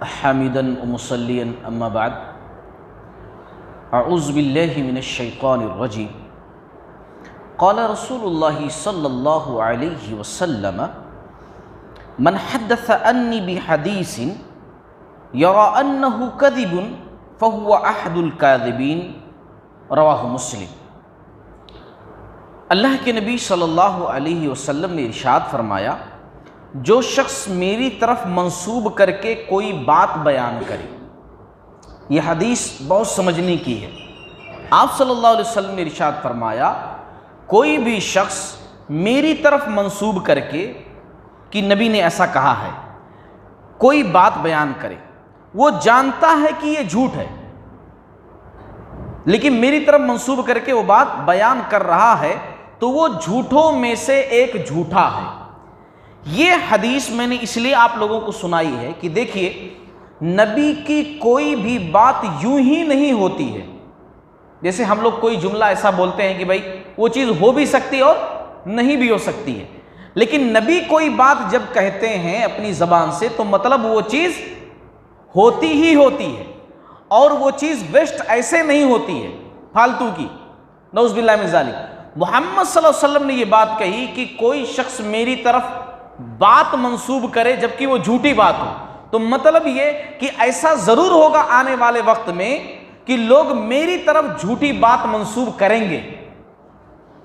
حامدا ومصليا اما بعد اعوذ باللہ من الشیطان الرجیم قال رسول اللہ صلی اللہ علیہ وسلم من حدث انی بحدیث یرى انه کذب فهو احد الکاذبین رواہ مسلم۔ اللہ کے نبی صلی اللہ علیہ وسلم نے ارشاد فرمایا، جو شخص میری طرف منسوب کر کے کوئی بات بیان کرے، یہ حدیث بہت سمجھنے کی ہے۔ آپ صلی اللہ علیہ وسلم نے ارشاد فرمایا، کوئی بھی شخص میری طرف منسوب کر کے کہ نبی نے ایسا کہا ہے، کوئی بات بیان کرے، وہ جانتا ہے کہ یہ جھوٹ ہے لیکن میری طرف منسوب کر کے وہ بات بیان کر رہا ہے، تو وہ جھوٹوں میں سے ایک جھوٹا ہے۔ یہ حدیث میں نے اس لیے آپ لوگوں کو سنائی ہے کہ دیکھیے، نبی کی کوئی بھی بات یوں ہی نہیں ہوتی ہے۔ جیسے ہم لوگ کوئی جملہ ایسا بولتے ہیں کہ بھائی وہ چیز ہو بھی سکتی ہے اور نہیں بھی ہو سکتی ہے، لیکن نبی کوئی بات جب کہتے ہیں اپنی زبان سے تو مطلب وہ چیز ہوتی ہی ہوتی ہے، اور وہ چیز ویسٹ ایسے نہیں ہوتی ہے فالتو کی، نعوذ باللہ من ذالک۔ محمد صلی اللہ علیہ وسلم نے یہ بات کہی کہ کوئی شخص میری طرف بات منسوب کرے جبکہ وہ جھوٹی بات ہو، تو مطلب یہ کہ ایسا ضرور ہوگا آنے والے وقت میں کہ لوگ میری طرف جھوٹی بات منسوب کریں گے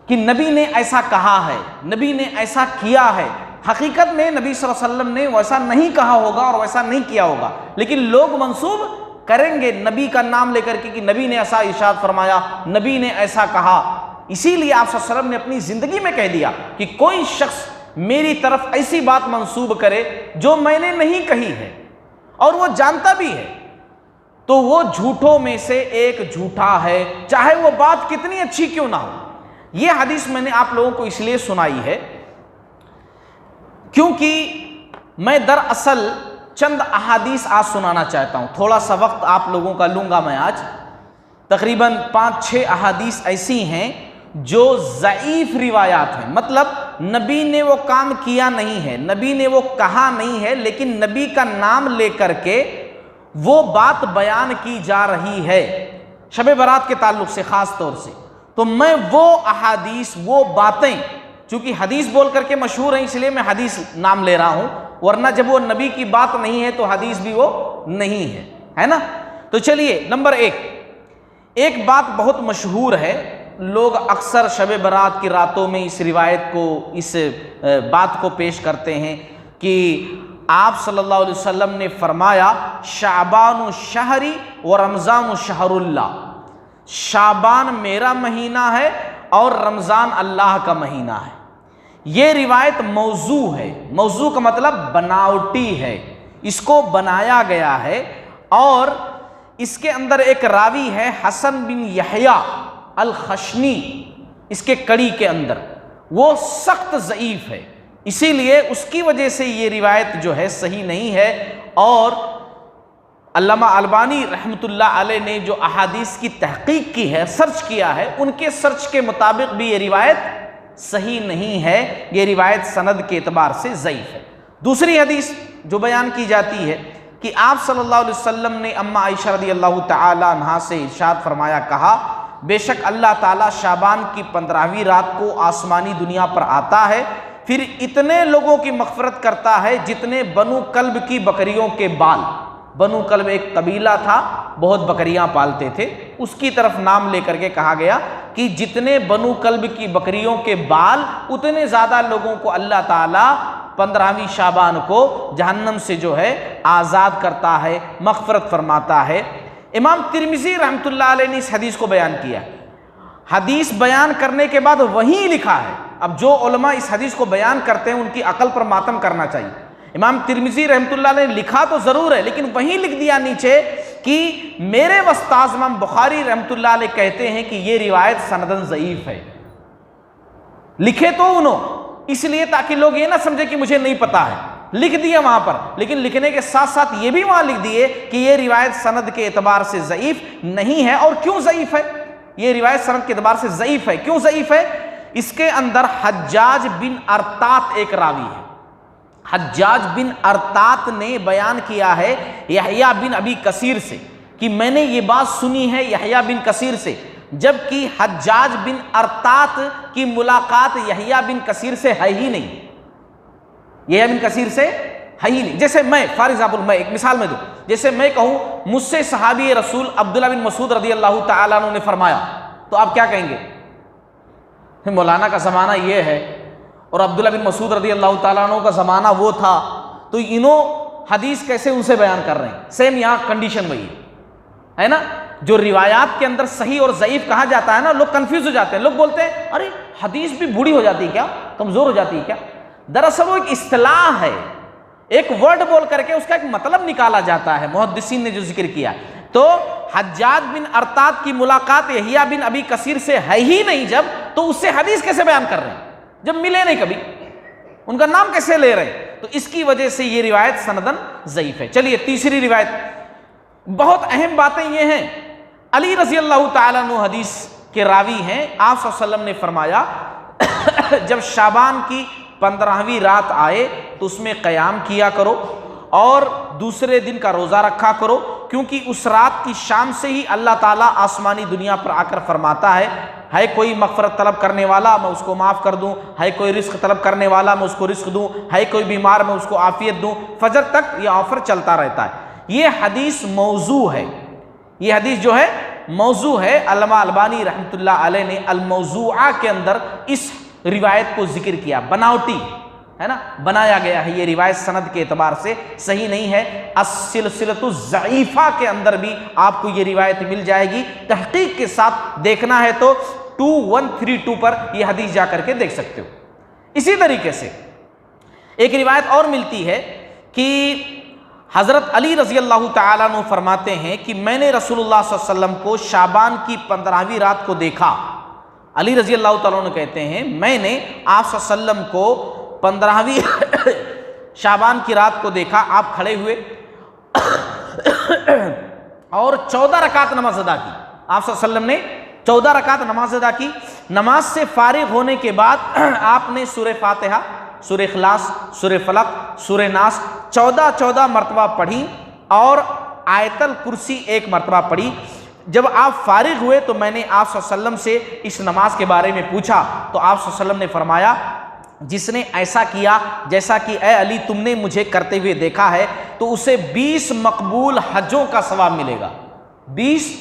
کہ نبی نے ایسا کہا ہے، نبی نے ایسا کیا ہے۔ حقیقت میں نبی صلی اللہ علیہ وسلم نے ویسا نہیں کہا ہوگا اور ویسا نہیں کیا ہوگا، لیکن لوگ منسوب کریں گے نبی کا نام لے کر کے کہ نبی نے ایسا ارشاد فرمایا، نبی نے ایسا کہا۔ اسی لیے آپ صلی اللہ علیہ وسلم نے اپنی زندگی میں کہہ دیا کہ کوئی شخص میری طرف ایسی بات منسوب کرے جو میں نے نہیں کہی ہے اور وہ جانتا بھی ہے، تو وہ جھوٹوں میں سے ایک جھوٹا ہے، چاہے وہ بات کتنی اچھی کیوں نہ ہو۔ یہ حدیث میں نے آپ لوگوں کو اس لیے سنائی ہے کیونکہ میں دراصل چند احادیث آج سنانا چاہتا ہوں۔ تھوڑا سا وقت آپ لوگوں کا لوں گا میں آج، تقریباً 5-6 احادیث ایسی ہیں جو ضعیف روایات ہیں، مطلب نبی نے وہ کام کیا نہیں ہے، نبی نے وہ کہا نہیں ہے، لیکن نبی کا نام لے کر کے وہ بات بیان کی جا رہی ہے شب برات کے تعلق سے خاص طور سے۔ تو میں وہ احادیث، وہ باتیں، چونکہ حدیث بول کر کے مشہور ہیں اس لیے میں حدیث نام لے رہا ہوں، ورنہ جب وہ نبی کی بات نہیں ہے تو حدیث بھی وہ نہیں ہے نا۔ تو چلیے، نمبر ایک بات بہت مشہور ہے، لوگ اکثر شب برات کی راتوں میں اس روایت کو، اس بات کو پیش کرتے ہیں کہ آپ صلی اللہ علیہ وسلم نے فرمایا، شعبان شہری و رمضان شہر اللہ، شعبان میرا مہینہ ہے اور رمضان اللہ کا مہینہ ہے۔ یہ روایت موضوع ہے، موضوع کا مطلب بناوٹی ہے، اس کو بنایا گیا ہے، اور اس کے اندر ایک راوی ہے حسن بن یحییٰ الخشنی، اس کے کڑی کے اندر وہ سخت ضعیف ہے، اسی لیے اس کی وجہ سے یہ روایت جو ہے صحیح نہیں ہے۔ اور علامہ البانی رحمۃ اللہ علیہ نے جو احادیث کی تحقیق کی ہے، سرچ کیا ہے، ان کے سرچ کے مطابق بھی یہ روایت صحیح نہیں ہے، یہ روایت سند کے اعتبار سے ضعیف ہے۔ دوسری حدیث جو بیان کی جاتی ہے کہ آپ صلی اللہ علیہ وسلم نے اما عائشہ رضی اللہ تعالی عنہا سے ارشاد فرمایا، کہا، بے شک اللہ تعالیٰ شعبان کی 15ویں رات کو آسمانی دنیا پر آتا ہے، پھر اتنے لوگوں کی مغفرت کرتا ہے جتنے بنو کلب کی بکریوں کے بال۔ بنو کلب ایک قبیلہ تھا، بہت بکریاں پالتے تھے، اس کی طرف نام لے کر کے کہا گیا کہ جتنے بنو کلب کی بکریوں کے بال، اتنے زیادہ لوگوں کو اللہ تعالیٰ 15ویں شعبان کو جہنم سے جو ہے آزاد کرتا ہے، مغفرت فرماتا ہے۔ امام ترمذی رحمۃ اللہ علیہ نے اس حدیث کو بیان کیا، حدیث بیان کرنے کے بعد وہیں لکھا ہے۔ اب جو علماء اس حدیث کو بیان کرتے ہیں ان کی عقل پر ماتم کرنا چاہیے۔ امام ترمذی رحمۃ اللہ علیہ نے لکھا تو ضرور ہے، لیکن وہیں لکھ دیا نیچے کہ میرے استاد امام بخاری رحمۃ اللہ علیہ کہتے ہیں کہ یہ روایت سندن ضعیف ہے۔ لکھے تو انہوں اس لیے تاکہ لوگ یہ نہ سمجھے کہ مجھے نہیں پتا ہے، لکھ دیا وہاں پر، لیکن لکھنے کے ساتھ ساتھ یہ بھی وہاں لکھ دیے کہ یہ روایت سند کے اعتبار سے ضعیف نہیں ہے۔ اور کیوں ضعیف ہے یہ روایت؟ سند کے اعتبار سے ضعیف ہے، کیوں ضعیف ہے؟ اس کے اندر حجاج بن ارطاط ایک راوی ہے، حجاج بن ارطاط نے بیان کیا ہے یحییٰ بن ابی کثیر سے کہ میں نے یہ بات سنی ہے یحییٰ بن کثیر سے، جبکہ حجاج بن ارطاط کی ملاقات یحییٰ بن کثیر سے ہے ہی نہیں، یحییٰ بن کثیر سے ہے ہی نہیں۔ جیسے میں فار ایگزامپل میں ایک مثال میں دوں، جیسے میں کہوں مجھ سے صحابی رسول عبداللہ بن مسعود رضی اللہ تعالیٰ عنہ نے فرمایا، تو آپ کیا کہیں گے؟ مولانا کا زمانہ یہ ہے اور عبداللہ بن مسعود رضی اللہ تعالیٰ عنہ کا زمانہ وہ تھا، تو انہوں حدیث کیسے ان سے بیان کر رہے ہیں؟ سیم یہاں کنڈیشن وہی ہے نا، جو روایات کے اندر صحیح اور ضعیف کہا جاتا ہے نا، لوگ کنفیوز ہو جاتے ہیں، لوگ بولتے ہیں ارے حدیث بھی بوڑھی ہو جاتی ہے کیا، کمزور ہو جاتی ہے کیا؟ دراصل وہ ایک اصطلاح ہے، ایک ورڈ بول کر کے اس کا ایک مطلب نکالا جاتا ہے، محدثین نے جو ذکر کیا۔ تو حجاج بن ارطاط کی ملاقات یحییٰ بن ابی کثیر سے ہے ہی نہیں جب، تو اس سے حدیث کیسے بیان کر رہے ہیں جب ملے نہیں کبھی، ان کا نام کیسے لے رہے ہیں؟ تو اس کی وجہ سے یہ روایت سندن ضعیف ہے۔ چلیے تیسری روایت، بہت اہم باتیں یہ ہیں، علی رضی اللہ تعالیٰ عنہ حدیث کے راوی ہیں، آپ صلی اللہ علیہ وسلم نے فرمایا جب شعبان کی 15ویں رات آئے تو اس میں قیام کیا کرو اور دوسرے دن کا روزہ رکھا کرو، کیونکہ اس رات کی شام سے ہی اللہ تعالیٰ آسمانی دنیا پر آ کر فرماتا ہے کوئی مغفرت طلب کرنے والا میں اس کو معاف کر دوں، ہے کوئی رزق طلب کرنے والا میں اس کو رزق دوں، ہے کوئی بیمار میں اس کو عافیت دوں، فجر تک یہ آفر چلتا رہتا ہے۔ یہ حدیث موضوع ہے، یہ حدیث جو ہے موضوع ہے۔ علامہ البانی رحمۃ اللہ علیہ نے الموضوعہ کے اندر اس روایت کو ذکر کیا، بناوٹی ہے نا، بنایا گیا ہے، یہ روایت سند کے اعتبار سے صحیح نہیں ہے۔ السلسلۃ الضعیفہ کے اندر بھی آپ کو یہ روایت مل جائے گی، تحقیق کے ساتھ دیکھنا ہے تو 2132 پر یہ حدیث جا کر کے دیکھ سکتے ہو۔ اسی طریقے سے ایک روایت اور ملتی ہے کہ حضرت علی رضی اللہ تعالیٰ عنہ فرماتے ہیں کہ میں نے رسول اللہ صلی اللہ علیہ وسلم کو شعبان کی 15ویں رات کو دیکھا۔ علی رضی اللہ تعالیٰ عنہ کہتے ہیں میں نے آپ صلی اللہ علیہ وسلم کو 15ویں شعبان کی رات کو دیکھا، آپ کھڑے ہوئے اور 14 رکعت نماز ادا کی۔ آپ صلی اللہ علیہ وسلم نے 14 رکعت نماز ادا کی۔ نماز سے فارغ ہونے کے بعد آپ نے سورہ فاتحہ، سورہ اخلاص، سورہ فلق، سورہ ناس 14 مرتبہ پڑھی اور آیت الکرسی 1 مرتبہ پڑھی۔ جب آپ فارغ ہوئے تو میں نے آپ صلی اللہ علیہ وسلم سے اس نماز کے بارے میں پوچھا، تو آپ صلی اللہ علیہ وسلم نے فرمایا جس نے ایسا کیا جیسا کہ اے علی تم نے مجھے کرتے ہوئے دیکھا ہے تو اسے 20 مقبول حجوں کا ثواب ملے گا، 20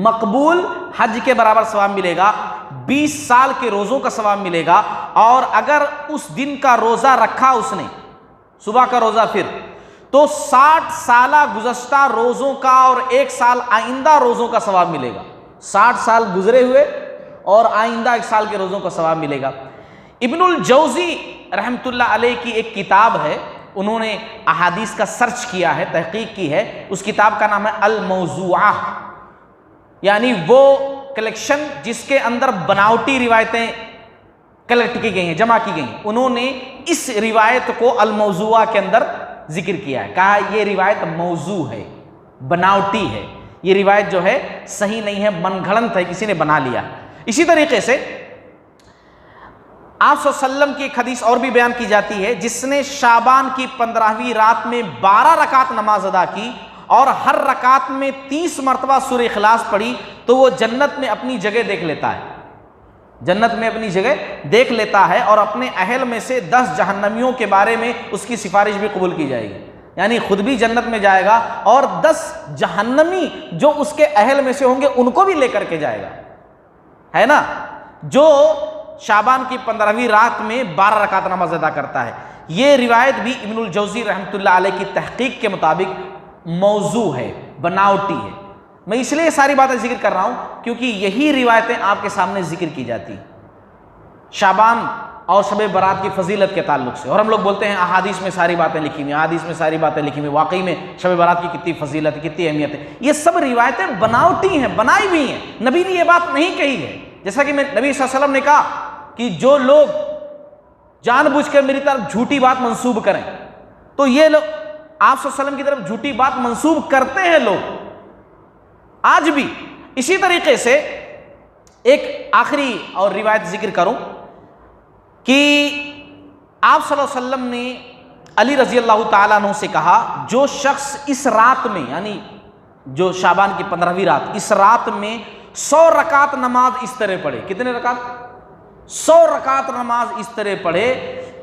مقبول حج کے برابر ثواب ملے گا، 20 سال کے روزوں کا ثواب ملے گا، اور اگر اس دن کا روزہ رکھا اس نے، صبح کا روزہ پھر، تو 60 سالہ گزشتہ روزوں کا اور 1 سال آئندہ روزوں کا ثواب ملے گا۔ 60 سال گزرے ہوئے اور آئندہ 1 سال کے روزوں کا ثواب ملے گا۔ ابن الجوزی رحمۃ اللہ علیہ کی ایک کتاب ہے، انہوں نے احادیث کا سرچ کیا ہے، تحقیق کی ہے، اس کتاب کا نام ہے الموضوعہ، یعنی وہ کلیکشن جس کے اندر بناوٹی روایتیں کلیکٹ کی گئی ہیں، جمع کی گئی ہیں۔ انہوں نے اس روایت کو الموضوعہ کے اندر ذکر کیا ہے، کہا یہ روایت موضوع ہے، بناوٹی ہے، یہ روایت جو ہے صحیح نہیں ہے، من گھڑنت ہے، کسی نے بنا لیا۔ اسی طریقے سے آپ صلی اللہ علیہ وسلم کی ایک حدیث اور بھی بیان کی جاتی ہے، جس نے شعبان کی 15ویں رات میں 12 رکعت نماز ادا کی اور ہر رکعت میں 30 مرتبہ سورہ اخلاص پڑھی تو وہ جنت میں اپنی جگہ دیکھ لیتا ہے، جنت میں اپنی جگہ دیکھ لیتا ہے، اور اپنے اہل میں سے 10 جہنمیوں کے بارے میں اس کی سفارش بھی قبول کی جائے گی، یعنی خود بھی جنت میں جائے گا اور 10 جہنمی جو اس کے اہل میں سے ہوں گے ان کو بھی لے کر کے جائے گا، ہے نا، جو شعبان کی 15ویں رات میں 12 رکعت نماز ادا کرتا ہے۔ یہ روایت بھی ابن الجوزی رحمۃ اللہ علیہ کی تحقیق کے مطابق موضوع ہے، بناوٹی ہے۔ میں اس لیے ساری باتیں ذکر کر رہا ہوں کیونکہ یہی روایتیں آپ کے سامنے ذکر کی جاتی ہیں شعبان اور شب برات کی فضیلت کے تعلق سے، اور ہم لوگ بولتے ہیں احادیث میں ساری باتیں لکھی ہوئی ہیں، احادیث میں ساری باتیں لکھی ہوئی ہیں، واقعی میں شب برات کی کتنی فضیلت ہے، کتنی اہمیت ہے۔ یہ سب روایتیں بناوٹی ہیں، بنائی ہوئی ہیں، نبی نے یہ بات نہیں کہی ہے۔ جیسا کہ نبی صلی اللہ علیہ وسلم نے کہا کہ جو لوگ جان بوجھ کر میری طرف جھوٹی بات منسوب کریں، تو یہ لوگ آپ صلی اللہ علیہ وسلم کی طرف جھوٹی بات منسوب کرتے ہیں لوگ آج بھی۔ اسی طریقے سے ایک آخری اور روایت ذکر کروں کہ آپ صلی اللہ علیہ وسلم نے علی رضی اللہ تعالیٰ عنہ سے کہا جو شخص اس رات میں یعنی جو شعبان کی 15ویں رات اس رات میں 100 رکعت نماز اس طرح پڑھے، کتنے رکعت؟ 100 رکعت نماز اس طرح پڑھے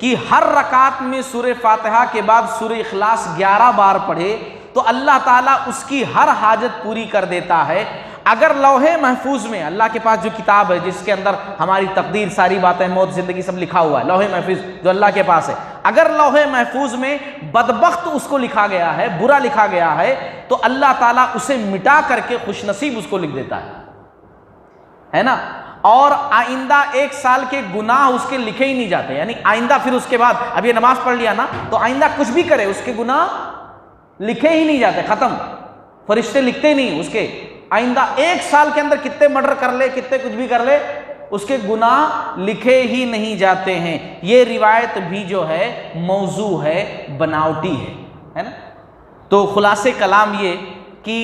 کہ ہر رکعت میں سورہ فاتحہ کے بعد سورہ اخلاص 11 بار پڑھے تو اللہ تعالیٰ اس کی ہر حاجت پوری کر دیتا ہے۔ اگر لوح محفوظ میں، اللہ کے پاس جو کتاب ہے جس کے اندر ہماری تقدیر، ساری باتیں، موت، زندگی سب لکھا ہوا ہے، لوح محفوظ جو اللہ کے پاس ہے، اگر لوح محفوظ میں بدبخت اس کو لکھا گیا ہے، برا لکھا گیا ہے، تو اللہ تعالیٰ اسے مٹا کر کے خوش نصیب اس کو لکھ دیتا ہے نا۔ اور آئندہ 1 سال کے گناہ اس کے لکھے ہی نہیں جاتے، یعنی آئندہ پھر اس کے بعد اب یہ نماز پڑھ لیا نا تو آئندہ کچھ بھی کرے اس کے گناہ لکھے ہی نہیں جاتے، ختم، فرشتے لکھتے نہیں اس کے۔ آئندہ 1 سال کے اندر کتنے مرڈر کر لے، کتنے کچھ بھی کر لے، اس کے گناہ لکھے ہی نہیں جاتے ہیں۔ یہ روایت بھی جو ہے موضوع ہے، بناوٹی ہے نا۔ تو خلاصے کلام یہ کہ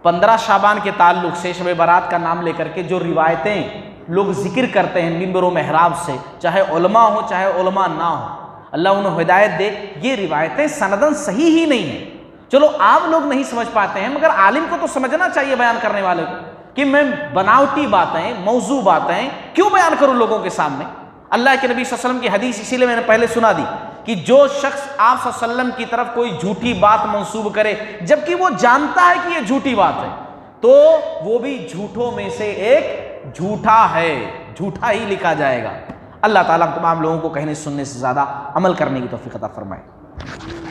15 شعبان کے تعلق سے شب برات کا نام لے کر کے جو روایتیں لوگ ذکر کرتے ہیں ممبر و محراب سے، چاہے علماء ہو چاہے علماء نہ ہو، اللہ انہیں ہدایت دے، یہ روایتیں سندن صحیح ہی نہیں ہیں۔ چلو آپ لوگ نہیں سمجھ پاتے ہیں مگر عالم کو تو سمجھنا چاہیے بیان کرنے والے کو کہ میں بناوٹی باتیں، موضوع باتیں کیوں بیان کروں لوگوں کے سامنے۔ اللہ کے نبی صلی اللہ علیہ وسلم کی حدیث اسی لیے میں نے پہلے سنا دی کہ جو شخص آپ صلی اللہ علیہ وسلم کی طرف کوئی جھوٹی بات منسوب کرے جبکہ وہ جانتا ہے کہ یہ جھوٹی بات ہے تو وہ بھی جھوٹوں میں سے ایک جھوٹا ہے، جھوٹا ہی لکھا جائے گا۔ اللہ تعالیٰ تمام لوگوں کو کہنے سننے سے زیادہ عمل کرنے کی توفیق عطا فرمائے۔